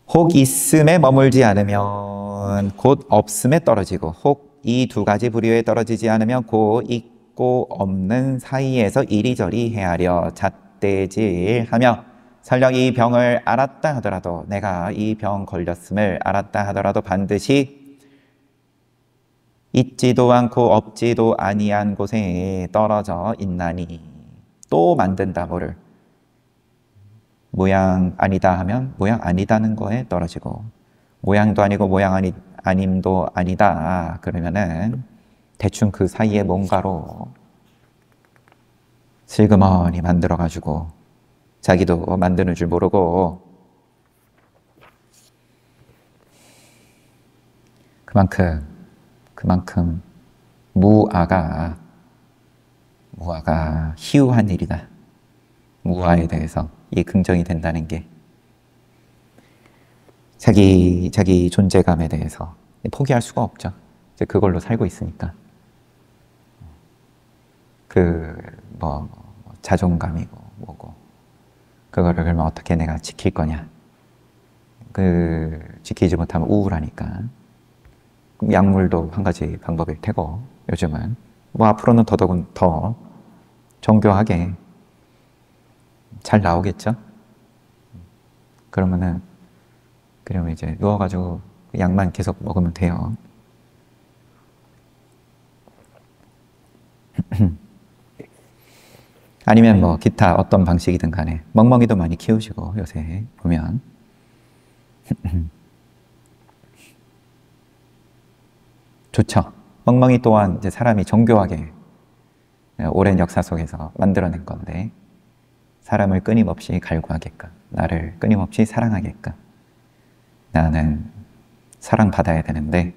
혹 있음에 머물지 않으면 곧 없음에 떨어지고 혹 이 두 가지 부류에 떨어지지 않으면 곧 있고 없는 사이에서 이리저리 헤아려 잣대질하며 설령 이 병을 알았다 하더라도 내가 이 병 걸렸음을 알았다 하더라도 반드시 있지도 않고 없지도 아니한 곳에 떨어져 있나니 또 만든다. 뭐를 모양 아니다 하면 모양 아니다는 거에 떨어지고 모양도 아니고 모양 아님도 아니다 그러면은 대충 그 사이에 뭔가로 슬그머니 만들어 가지고 자기도 만드는 줄 모르고 그만큼 무아가 희우한 일이다. 무아에 대해서 이 긍정이 된다는 게 자기 존재감에 대해서 포기할 수가 없죠. 이제 그걸로 살고 있으니까 자존감이고 뭐고 그거를 그러면 어떻게 내가 지킬 거냐. 지키지 못하면 우울하니까 그럼 약물도 한 가지 방법일 테고 요즘은 앞으로는 더더군 더 정교하게 잘 나오겠죠? 그러면 이제 누워가지고 약만 계속 먹으면 돼요. 아니면 기타 어떤 방식이든 간에 멍멍이도 많이 키우시고 요새 보면 좋죠. 멍멍이 또한 이제 사람이 정교하게 오랜 역사 속에서 만들어낸 건데 사람을 끊임없이 갈구하게끔 나를 끊임없이 사랑하게끔 나는 사랑받아야 되는데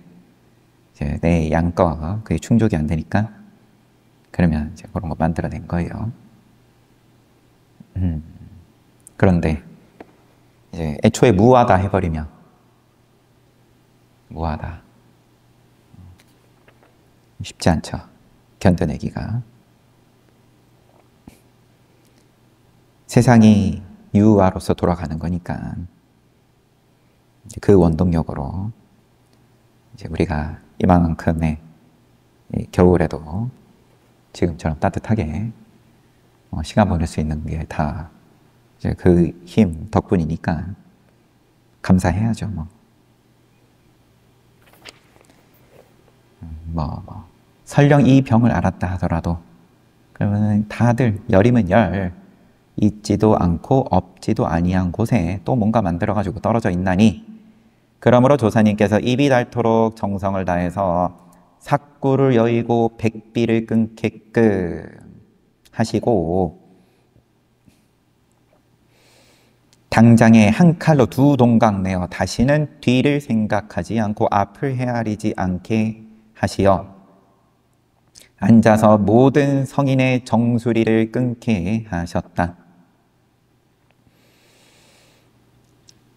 이제 내 양가 그게 충족이 안 되니까 그러면 이제 그런 거 만들어낸 거예요. 그런데 이제 애초에 무하다 해버리면 무하다 쉽지 않죠. 견뎌내기가. 세상이 유아로서 돌아가는 거니까 그 원동력으로 이제 우리가 이만큼의 겨울에도 지금처럼 따뜻하게 시간 보낼 수 있는 게 다 그 힘 덕분이니까 감사해야죠. 설령 이 병을 앓았다 하더라도 그러면 다들 열이면 열, 있지도 않고 없지도 아니한 곳에 또 뭔가 만들어가지고 떨어져 있나니, 그러므로 조사님께서 입이 닳도록 정성을 다해서 삭구를 여의고 백비를 끊게끔 하시고, 당장에 한 칼로 두 동강 내어 다시는 뒤를 생각하지 않고 앞을 헤아리지 않게 하시어 앉아서 모든 성인의 정수리를 끊게 하셨다.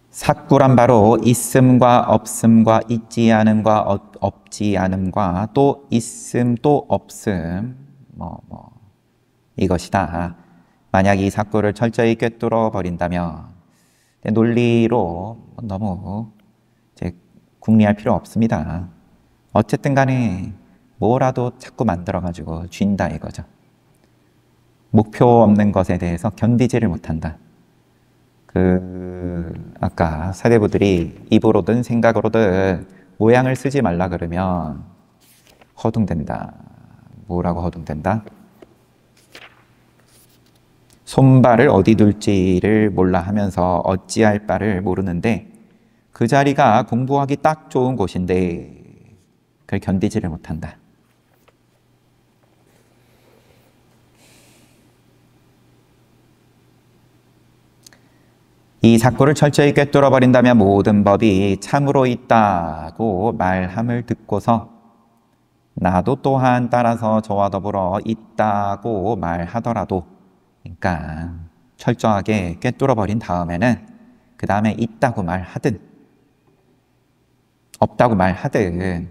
삭구란 바로 있음과 없음과 있지 않음과 없지 않음과 또 있음 또 없음 이것이다. 만약 이 삭구를 철저히 꿰뚫어 버린다면 논리로 너무 이제 궁리할 필요 없습니다. 어쨌든 간에 뭐라도 자꾸 만들어가지고 쥔다 이거죠. 목표 없는 것에 대해서 견디지를 못한다. 아까 사대부들이 입으로든 생각으로든 모양을 쓰지 말라 그러면 허둥댄다. 뭐라고 허둥댄다? 손발을 어디 둘지를 몰라 하면서 어찌할 바를 모르는데 그 자리가 공부하기 딱 좋은 곳인데 그걸 견디지를 못한다. 이 삭구를 철저히 꿰뚫어 버린다면 모든 법이 참으로 있다고 말함을 듣고서 나도 또한 따라서 저와 더불어 있다고 말하더라도, 그러니까 철저하게 꿰뚫어 버린 다음에는 그 다음에 있다고 말하든 없다고 말하든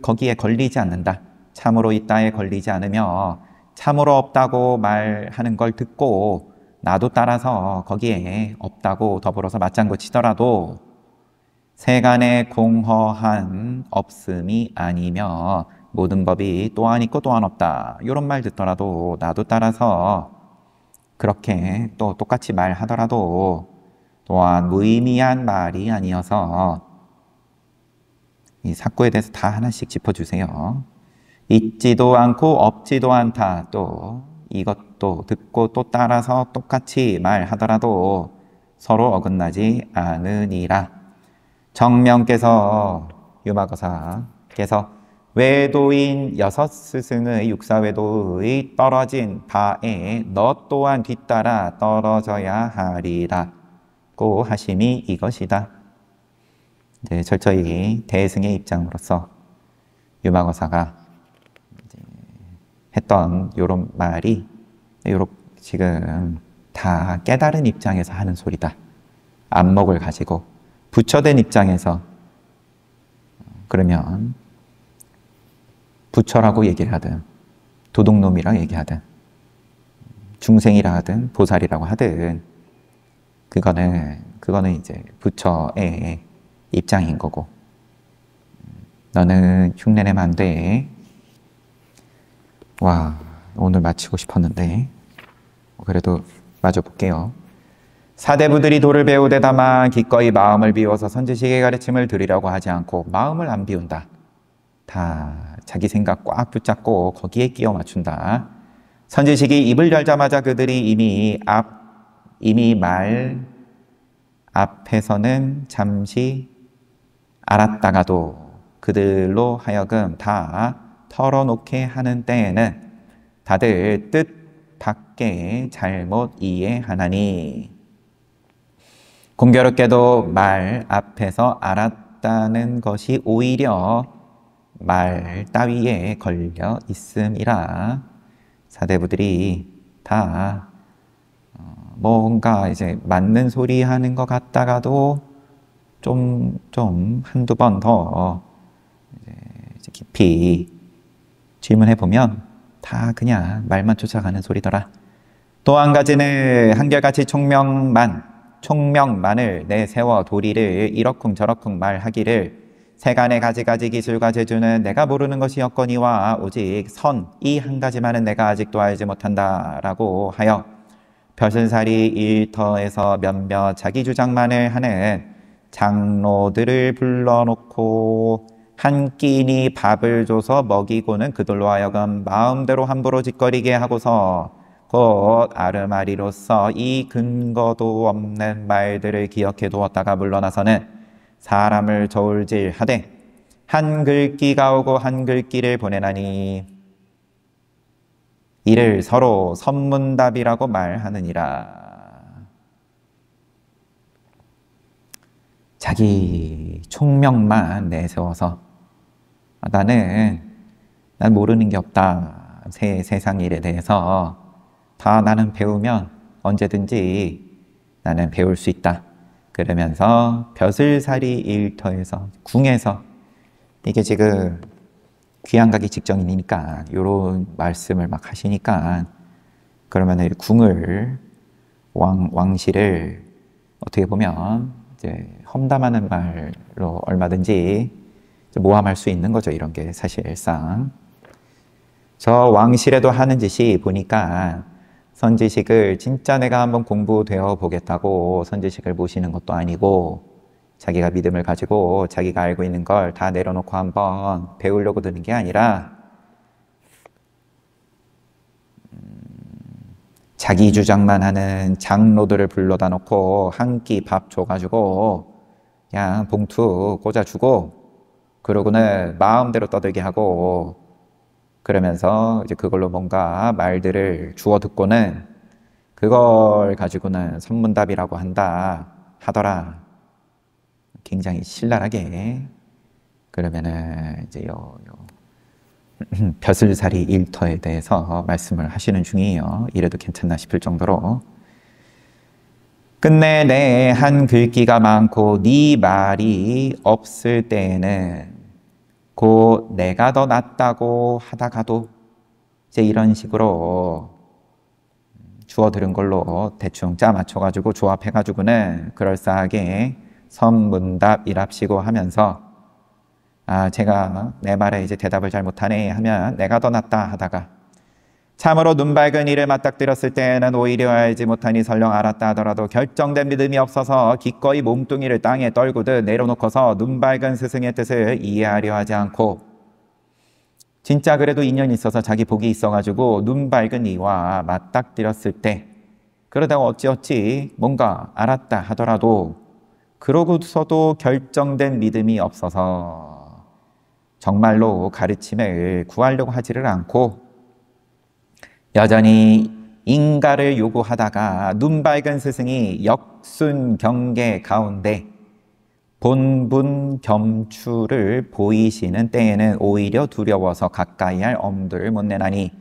거기에 걸리지 않는다. 참으로 있다에 걸리지 않으며 참으로 없다고 말하는 걸 듣고 나도 따라서 거기에 없다고 더불어서 맞장구 치더라도 세간에 공허한 없음이 아니며 모든 법이 또한 있고 또한 없다. 이런 말 듣더라도 나도 따라서 그렇게 또 똑같이 말하더라도 또한 무의미한 말이 아니어서 이 삭구에 대해서 다 하나씩 짚어주세요. 있지도 않고 없지도 않다. 또 이것도 듣고 또 따라서 똑같이 말하더라도 서로 어긋나지 않으니라. 정명께서 유마거사께서 외도인 6 스승의 육사외도의 떨어진 바에 너 또한 뒤따라 떨어져야 하리라고 하심이 이것이다. 이제 철저히 대승의 입장으로서 유마거사가 했던 이런 말이 지금 다 깨달은 입장에서 하는 소리다. 안목을 가지고 부처된 입장에서 그러면 부처라고 얘기를 하든 도둑놈이라고 얘기하든 중생이라 하든 보살이라고 하든 그거는 이제 부처의 입장인 거고, 너는 흉내내면 안 돼. 와, 오늘 마치고 싶었는데 그래도 마저 볼게요. 사대부들이 도를 배우되다만 기꺼이 마음을 비워서 선지식의 가르침을 들으려고 하지 않고 마음을 안 비운다. 다 자기 생각 꽉 붙잡고 거기에 끼워 맞춘다. 선지식이 입을 열자마자 그들이 이미 말 앞에서는 잠시 알았다가도 그들로 하여금 다 털어놓게 하는 때에는 다들 뜻 밖에 잘못 이해하나니, 공교롭게도 말 앞에서 알았다는 것이 오히려 말 따위에 걸려 있음이라. 사대부들이 다 뭔가 이제 맞는 소리 하는 것 같다가도 좀 한두 번 더 깊이 질문해 보면 다 그냥 말만 쫓아가는 소리더라. 또 한 가지는 한결같이 총명만을 내세워 도리를 이러쿵저러쿵 말하기를 세간의 가지가지 기술과 재주는 내가 모르는 것이었거니와 오직 선 이 한 가지만은 내가 아직도 알지 못한다라고 하여 벼슬살이 일터에서 몇몇 자기 주장만을 하는 장로들을 불러놓고 한 끼니 밥을 줘서 먹이고는 그들로 하여금 마음대로 함부로 짓거리게 하고서 곧 아르마리로서 이 근거도 없는 말들을 기억해 두었다가 물러나서는 사람을 저울질하되 한 글귀가 오고 한 글귀를 보내나니 이를 서로 선문답이라고 말하느니라. 자기 총명만 내세워서 난 모르는 게 없다. 세상 일에 대해서 다 나는 배우면 언제든지 나는 배울 수 있다. 그러면서 벼슬살이 일터에서 궁에서 이게 지금 귀양 가기 직전이니까 이런 말씀을 막 하시니까 그러면 궁을 왕실을 어떻게 보면 이제 험담하는 말로 얼마든지 모함할 수 있는 거죠. 이런 게 사실상 저 왕실에도 하는 짓이 보니까 선지식을 진짜 내가 한번 공부되어 보겠다고 선지식을 모시는 것도 아니고 자기가 믿음을 가지고 자기가 알고 있는 걸 다 내려놓고 한번 배우려고 드는 게 아니라 자기 주장만 하는 장로들을 불러다 놓고 한 끼 밥 줘가지고 그냥 봉투 꽂아주고 그러고는 마음대로 떠들게 하고 그러면서 이제 그걸로 뭔가 말들을 주워 듣고는 그걸 가지고는 선문답이라고 한다 하더라. 굉장히 신랄하게 그러면은 이제 벼슬살이 일터에 대해서 말씀을 하시는 중이에요. 이래도 괜찮나 싶을 정도로 끝내 내 한 글귀가 많고 네 말이 없을 때에는 곧 내가 더 낫다고 하다가도 이제 이런 식으로 주워 들은 걸로 대충 짜 맞춰가지고 조합해가지고는 그럴싸하게 선문답이랍시고 하면서 제가 내 말에 이제 대답을 잘 못하네 하면 내가 더 낫다 하다가 참으로 눈 밝은 이를 맞닥뜨렸을 때에는 오히려 알지 못하니 설령 알았다 하더라도 결정된 믿음이 없어서 기꺼이 몸뚱이를 땅에 떨구듯 내려놓고서 눈 밝은 스승의 뜻을 이해하려 하지 않고 진짜 그래도 인연이 있어서 자기 복이 있어가지고 눈 밝은 이와 맞닥뜨렸을 때 그러다가 어찌어찌 뭔가 알았다 하더라도 그러고서도 결정된 믿음이 없어서 정말로 가르침을 구하려고 하지를 않고 여전히 인가를 요구하다가 눈 밝은 스승이 역순 경계 가운데 본분 겸추를 보이시는 때에는 오히려 두려워서 가까이 할 엄두를 못 내나니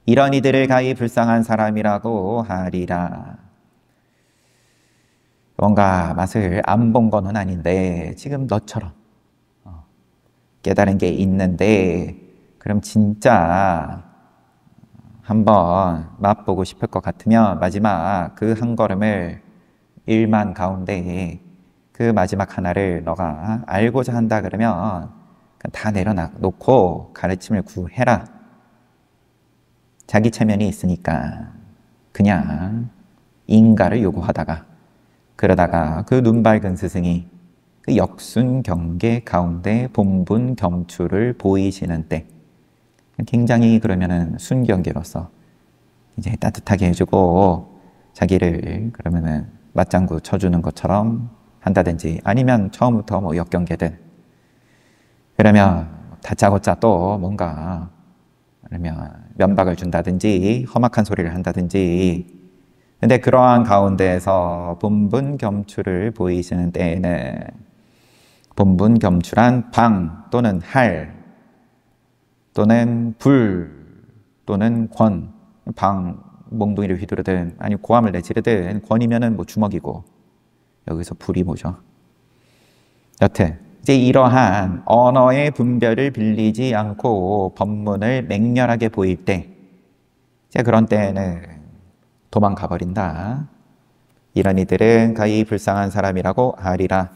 이런 이들을 가히 불쌍한 사람이라고 하리라. 뭔가 맛을 안 본 거는 아닌데 지금 너처럼 깨달은 게 있는데 그럼 진짜 한번 맛보고 싶을 것 같으면 마지막 그 한 걸음을 일만 가운데 그 마지막 하나를 너가 알고자 한다 그러면 다 내려놓고 가르침을 구해라. 자기 체면이 있으니까 그냥 인가를 요구하다가 그러다가 그 눈 밝은 스승이 그 역순 경계 가운데 본분 겸추를 보이시는 때 굉장히 그러면은 순경계로서 이제 따뜻하게 해주고 자기를 그러면은 맞장구 쳐주는 것처럼 한다든지 아니면 처음부터 뭐 역경계든 그러면 다짜고짜 또 뭔가 그러면 면박을 준다든지 험악한 소리를 한다든지 근데 그러한 가운데에서 본분 겸추를 보이시는 때에는 본분 겸추란 방 또는 할 또는 불 또는 권 방 몽둥이를 휘두르든 아니면 고함을 내지르든 권이면은 뭐 주먹이고 여기서 불이 뭐죠? 여튼 이제 이러한 언어의 분별을 빌리지 않고 법문을 맹렬하게 보일 때 이제 그런 때에는 도망가 버린다. 이런 이들은 가히 불쌍한 사람이라고 하리라.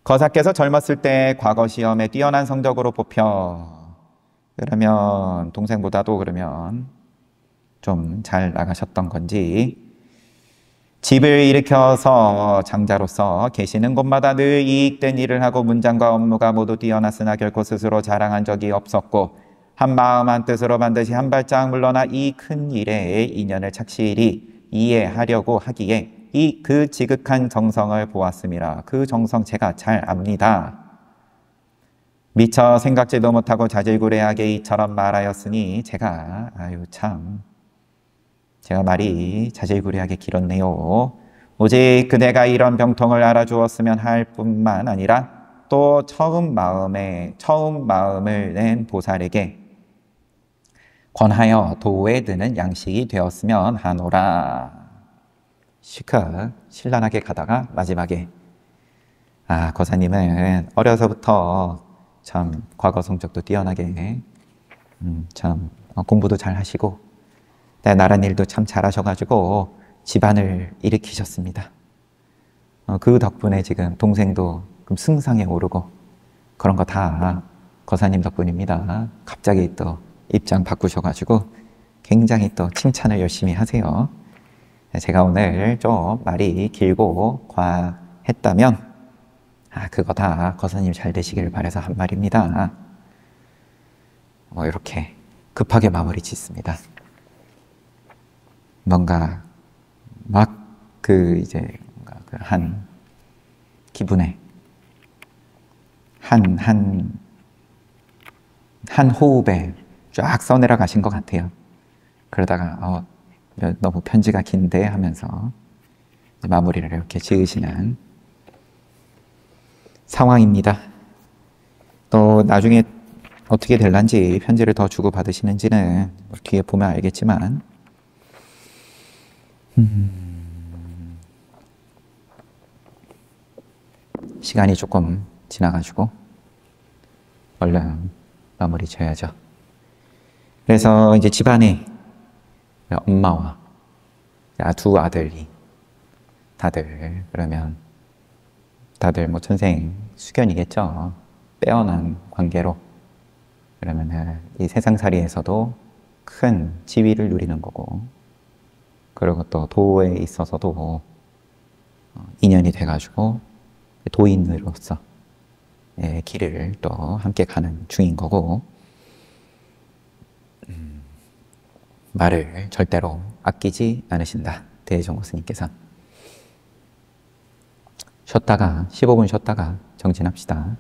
거사께서 젊었을 때 과거 시험에 뛰어난 성적으로 뽑혀 그러면 동생보다도 그러면 좀 잘 나가셨던 건지 집을 일으켜서 장자로서 계시는 곳마다 늘 이익된 일을 하고 문장과 업무가 모두 뛰어났으나 결코 스스로 자랑한 적이 없었고 한 마음 한 뜻으로 반드시 한 발짝 물러나 이 큰 일에 인연을 착실히 이해하려고 하기에 이 그 지극한 정성을 보았음이라. 그 정성 제가 잘 압니다. 미처 생각지도 못하고 자질구레하게 이처럼 말하였으니 제가 제가 말이 자질구레하게 길었네요. 오직 그대가 이런 병통을 알아주었으면 할 뿐만 아니라 또 처음 마음을 낸 보살에게 권하여 도에 드는 양식이 되었으면 하노라. 시크 신랄하게 가다가 마지막에 거사님은 어려서부터 참 과거 성적도 뛰어나게 참 공부도 잘 하시고 나란 일도 참 잘하셔가지고 집안을 일으키셨습니다. 그 덕분에 지금 동생도 승상에 오르고 그런 거 다 거사님 덕분입니다. 갑자기 또 입장 바꾸셔가지고 굉장히 또 칭찬을 열심히 하세요. 제가 오늘 좀 말이 길고 과했다면 그거 다 거사님 잘 되시길 바라서 한 말입니다. 이렇게 급하게 마무리 짓습니다. 뭔가 막 한 기분에 한 호흡에 쫙 써내려 가신 것 같아요. 그러다가 너무 편지가 긴데 하면서 마무리를 이렇게 지으시는 상황입니다. 또 나중에 어떻게 될런지 편지를 더 주고받으시는지는 뒤에 보면 알겠지만 시간이 조금 지나가지고 얼른 마무리 지어야죠. 그래서 이제 집안에 엄마와 두 아들이 다들 천생 수견이겠죠. 빼어난 관계로 그러면 이 세상살이에서도 큰 지위를 누리는 거고 그리고 또 도에 있어서도 인연이 돼가지고 도인으로서 길을 또 함께 가는 중인 거고 말을 절대로 아끼지 않으신다. 대종고 스님께서. 쉬었다가 15분 쉬었다가 정진합시다.